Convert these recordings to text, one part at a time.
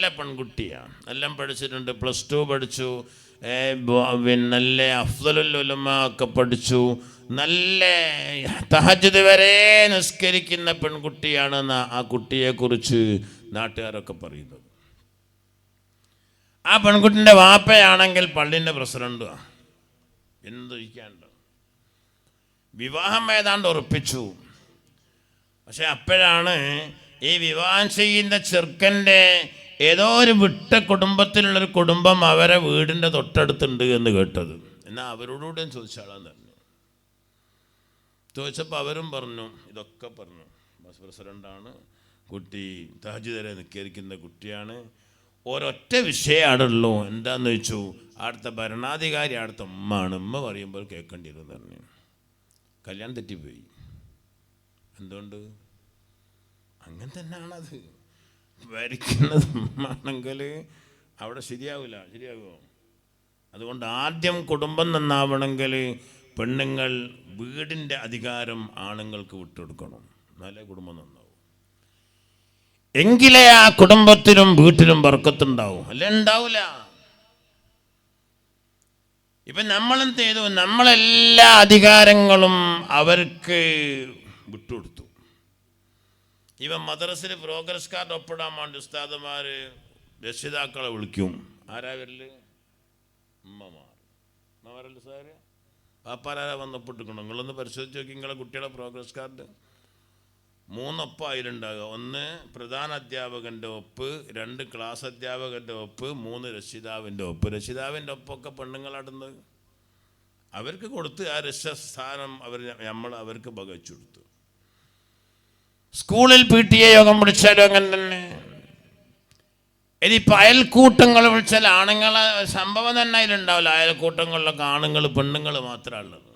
നല്ല പെൺകുട്ടിയാണ്, എല്ലാം പഠിച്ചിട്ടുണ്ട്, +2 പഠിച്ചു, നല്ല അഫ്ദലുൽ ഉലമ ഒക്കെ പഠിച്ചു, നല്ല തഹജ്ജുദ് വരെ നിസ്കരിക്കുന്ന പെൺകുട്ടിയാണെന്ന് ആ കുട്ടിയെക്കുറിച്ച് നാട്ടുകാരൊക്കെ പറയുന്നത്. ആ പെൺകുട്ടിൻ്റെ വാപ്പയാണെങ്കിൽ പള്ളിൻ്റെ പ്രസിഡന്റുമാണ്. എന്തൊഴിക്കാണ്ട് വിവാഹം ഏതാണ്ട് ഉറപ്പിച്ചു. പക്ഷെ അപ്പോഴാണ് ഈ വിവാഹം ചെയ്യുന്ന ചെറുക്കൻ്റെ ഏതോ ഒരു വിട്ട കുടുംബത്തിലുള്ളൊരു കുടുംബം അവരെ വീടിൻ്റെ തൊട്ടടുത്തുണ്ട് എന്ന് കേട്ടത്. എന്നാൽ അവരോടുകൂടെ ചോദിച്ചാളാന്ന് പറഞ്ഞു. ചോദിച്ചപ്പോൾ അവരും പറഞ്ഞു, ഇതൊക്കെ പറഞ്ഞു, ബസ് പ്രസിഡൻ്റാണ്, കുട്ടി തഹജ്ജുദ് വരെ നിസ്കരിക്കുന്ന കുട്ടിയാണ്, ഒരൊറ്റ വിഷയമാണുള്ളൂ, എന്താന്ന് ചോദിച്ചു, അവിടുത്തെ ഭരണാധികാരി അവിടുത്തെ ഉമ്മാണ്, ഉമ്മ പറയുമ്പോൾ കേൾക്കേണ്ടി വരും പറഞ്ഞു. കല്യാണം തെറ്റിപ്പോയി. എന്തുകൊണ്ട്? അങ്ങനെ തന്നെയാണത്. വരിക്കുന്നത് ഉമ്മാണെങ്കിൽ അവിടെ ശരിയാകുമോ? അതുകൊണ്ട് ആദ്യം കുടുംബം നന്നാവണമെങ്കിൽ പെണ്ണുങ്ങൾ വീടിൻ്റെ അധികാരം ആണുങ്ങൾക്ക് വിട്ടുകൊടുക്കണം, എന്നാലേ കുടുംബം നന്നാവും. എങ്കിലേ ആ കുടുംബത്തിലും വീട്ടിലും ബർക്കത്തുണ്ടാവും, അല്ലേ ഉണ്ടാവില്ല. ഇപ്പം നമ്മളെന്ത് ചെയ്തു? നമ്മളെല്ലാ അധികാരങ്ങളും അവർക്ക് വിട്ടുകൊടുത്തു. ഇവൻ മദ്രസയിൽ പ്രോഗ്രസ് കാർഡ് ഒപ്പിടാൻ വേണ്ടി ഉസ്താദുമാർ രക്ഷിതാക്കളെ വിളിക്കും. ആരാ വരല്? ഉമ്മമാരല്ലേ സാറ്? പാപ്പാരാരാ വന്ന് ഒപ്പിട്ടിക്കണം? നിങ്ങളൊന്ന് പരിശോധിച്ച് നോക്കി നിങ്ങളെ കുട്ടിയുടെ പ്രോഗ്രസ് കാർഡ്. 3 ഒപ്പം അതിലുണ്ടാകുക. 1 പ്രധാന അധ്യാപകൻ്റെ ഒപ്പ്, 2 ക്ലാസ് അധ്യാപകൻ്റെ ഒപ്പ്, 3 രക്ഷിതാവിൻ്റെ ഒപ്പ്. രക്ഷിതാവിൻ്റെ ഒപ്പൊക്കെ പെണ്ണുങ്ങളാടുന്നത്. അവർക്ക് കൊടുത്ത് ആ രക്ഷസ്ഥാനം അവർക്ക് പകച്ചു കൊടുത്തു. സ്കൂളിൽ PTA യോഗം വിളിച്ചാലും അങ്ങനെ തന്നെ. ഇനിയിപ്പോൾ അയൽക്കൂട്ടങ്ങൾ വിളിച്ചാൽ ആണുങ്ങളെ സംഭവം തന്നെ അതിലുണ്ടാവില്ല. അയൽക്കൂട്ടങ്ങളിലൊക്കെ ആണുങ്ങൾ പെണ്ണുങ്ങൾ മാത്രമുള്ളത്.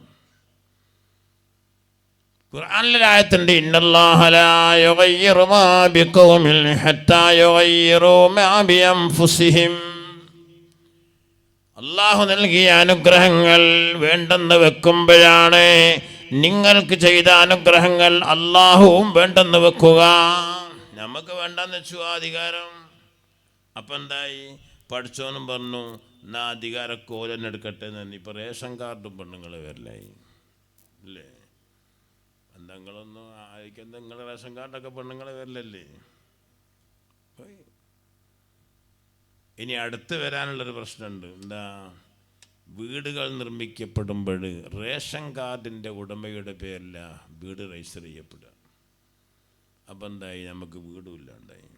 ഖുർആനിലൊരായത്തുണ്ട്, ഇന്നല്ലാഹ ലാ യുഗയ്യിറു മാ ബിഖൗമിൻ ഹത്താ യുഗയ്യിറു മാ ബിഅൻഫുസിഹിം. അല്ലാഹു നൽകിയ അനുഗ്രഹങ്ങൾ വേണ്ടെന്ന് വെക്കുമ്പോഴാണ് നിങ്ങൾക്ക് ചെയ്ത അനുഗ്രഹങ്ങൾ അല്ലാഹുവും വേണ്ടെന്ന് വെക്കുക. നമുക്ക് വേണ്ടെന്ന് വെച്ചു ആ അധികാരം. അപ്പം എന്തായി? പഠിച്ചോനും പറഞ്ഞു, എന്നാ അധികാരമൊക്കെ ഓലെന്നെ എടുക്കട്ടെ എന്ന്. ഇപ്പം റേഷൻ കാർഡും പെണ്ണുങ്ങളെ വരലായി അല്ലേ? എന്തെങ്കിലൊന്നും ആയിരിക്കും, നിങ്ങളുടെ റേഷൻ കാർഡൊക്കെ പെണ്ണുങ്ങളെ വരലല്ലേ? ഇനി അടുത്ത് വരാനുള്ളൊരു പ്രശ്നമുണ്ട്. എന്താ? വീടുകൾ നിർമ്മിക്കപ്പെടുമ്പോൾ റേഷൻ കാർഡിൻ്റെ ഉടമയുടെ പേരില്ല വീട് രജിസ്റ്റർ ചെയ്യപ്പെടുക. അപ്പം എന്തായി? നമുക്ക് വീടും ഇല്ലാണ്ടായി.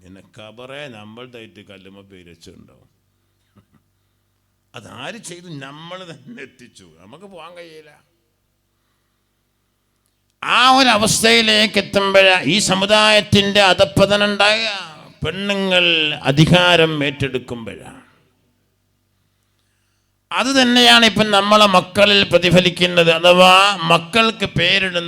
പിന്നെ കബറേ നമ്മളുടെ കല്ലുമ്മ പേര് വെച്ചിട്ടുണ്ടാവും. അതാര് ചെയ്തു? നമ്മൾ തന്നെ എത്തിച്ചു. നമുക്ക് പോകാൻ കഴിയില്ല. ആ ഒരു അവസ്ഥയിലേക്ക് എത്തുമ്പോഴാണ് ഈ സമുദായത്തിൻ്റെ അധപ്പതനം ഉണ്ടാകുക. പെണ്ണുങ്ങൾ അധികാരം ഏറ്റെടുക്കുമ്പോഴാണ്. അത് തന്നെയാണ് ഇപ്പം നമ്മളെ മക്കളിൽ പ്രതിഫലിക്കുന്നത്. അഥവാ മക്കൾക്ക് പേരിടുന്ന